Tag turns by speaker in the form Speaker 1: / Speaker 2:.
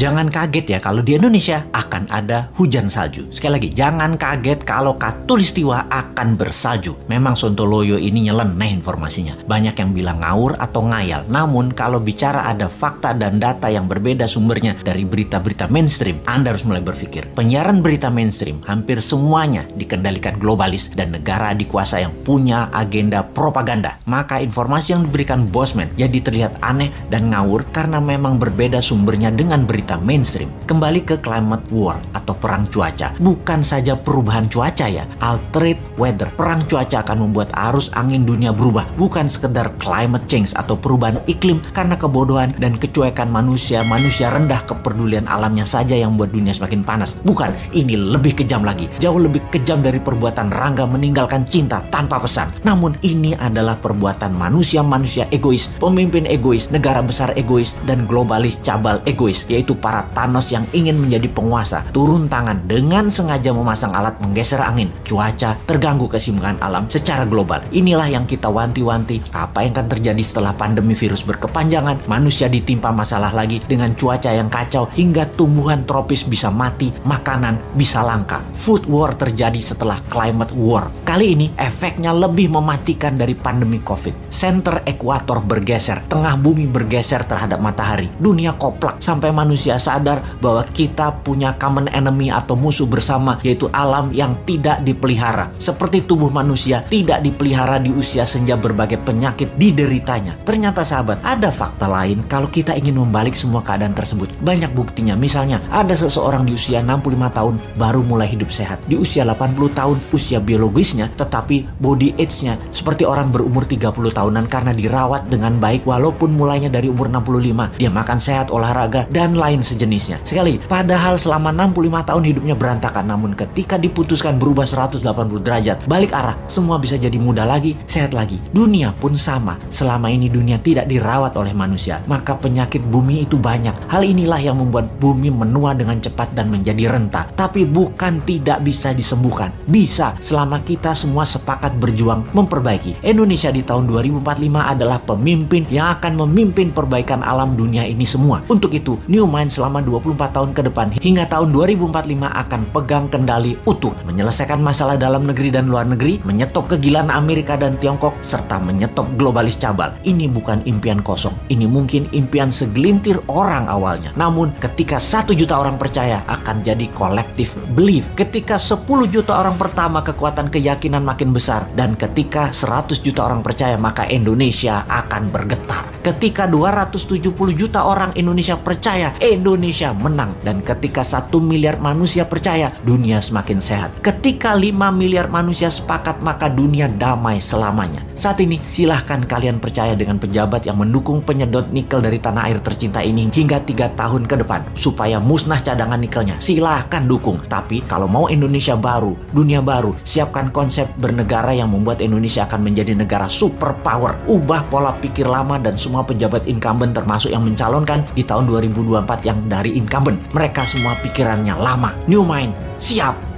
Speaker 1: Jangan kaget ya kalau di Indonesia akan ada hujan salju. Sekali lagi, jangan kaget kalau Katulistiwa akan bersalju. Memang Sontoloyo ini nyeleneh informasinya. Banyak yang bilang ngawur atau ngayal. Namun kalau bicara ada fakta dan data yang berbeda sumbernya dari berita-berita mainstream, Anda harus mulai berpikir. Penyiaran berita mainstream hampir semuanya dikendalikan globalis dan negara dikuasa yang punya agenda propaganda. Maka informasi yang diberikan Bosman jadi terlihat aneh dan ngawur karena memang berbeda sumbernya dengan berita mainstream. Kembali ke climate war atau perang cuaca. Bukan saja perubahan cuaca ya, altered weather. Perang cuaca akan membuat arus angin dunia berubah. Bukan sekedar climate change atau perubahan iklim karena kebodohan dan kecuekan manusia rendah kepedulian alamnya saja yang membuat dunia semakin panas. Bukan, ini lebih kejam lagi. Jauh lebih kejam dari perbuatan Rangga meninggalkan cinta tanpa pesan. Namun ini adalah perbuatan manusia-manusia egois, pemimpin egois, negara besar egois, dan globalis cabal egois, yaitu para Thanos yang ingin menjadi penguasa, turun tangan dengan sengaja memasang alat menggeser angin, cuaca, terganggu keseimbangan alam secara global. Inilah yang kita wanti-wanti apa yang akan terjadi setelah pandemi virus berkepanjangan, manusia ditimpa masalah lagi dengan cuaca yang kacau hingga tumbuhan tropis bisa mati, makanan bisa langka. Food war terjadi setelah climate war. Kali ini efeknya lebih mematikan dari pandemi COVID. Center ekuator bergeser, tengah bumi bergeser terhadap matahari. Dunia koplak sampai manusia sadar bahwa kita punya common enemy atau musuh bersama, yaitu alam yang tidak dipelihara. Seperti tubuh manusia tidak dipelihara di usia senja, berbagai penyakit dideritanya. Ternyata sahabat, ada fakta lain kalau kita ingin membalik semua keadaan tersebut. Banyak buktinya. Misalnya, ada seseorang di usia 65 tahun baru mulai hidup sehat. Di usia 80 tahun usia biologisnya, tetapi body age-nya seperti orang berumur 30 tahunan karena dirawat dengan baik walaupun mulainya dari umur 65. Dia makan sehat, olahraga, dan lain sejenisnya. Sekali, padahal selama 65 tahun hidupnya berantakan, namun ketika diputuskan berubah 180 derajat, balik arah, semua bisa jadi muda lagi, sehat lagi. Dunia pun sama. Selama ini dunia tidak dirawat oleh manusia, maka penyakit bumi itu banyak. Hal inilah yang membuat bumi menua dengan cepat dan menjadi renta. Tapi bukan tidak bisa disembuhkan. Bisa, selama kita semua sepakat berjuang memperbaiki. Indonesia di tahun 2045 adalah pemimpin yang akan memimpin perbaikan alam dunia ini semua. Untuk itu, New Mind selama 24 tahun ke depan hingga tahun 2045 akan pegang kendali utuh, menyelesaikan masalah dalam negeri dan luar negeri, menyetop kegilaan Amerika dan Tiongkok, serta menyetop globalis cabal. Ini bukan impian kosong. Ini mungkin impian segelintir orang awalnya. Namun, ketika 1 juta orang percaya, akan jadi collective belief. Ketika 10 juta orang pertama, kekuatan keyakinan makin besar. Dan ketika 100 juta orang percaya, maka Indonesia akan bergetar. Ketika 270 juta orang Indonesia percaya, Indonesia menang. Dan ketika 1 miliar manusia percaya, dunia semakin sehat. Ketika 5 miliar manusia sepakat, maka dunia damai selamanya. Saat ini, silahkan kalian percaya dengan pejabat yang mendukung penyedot nikel dari tanah air tercinta ini hingga 3 tahun ke depan, supaya musnah cadangan nikelnya. Silahkan dukung. Tapi kalau mau Indonesia baru, dunia baru, siapkan konsep bernegara yang membuat Indonesia akan menjadi negara superpower. Ubah pola pikir lama dan semua pejabat incumbent termasuk yang mencalonkan di tahun 2024 yang dari incumbent. Mereka semua pikirannya lama. New Mind, siap!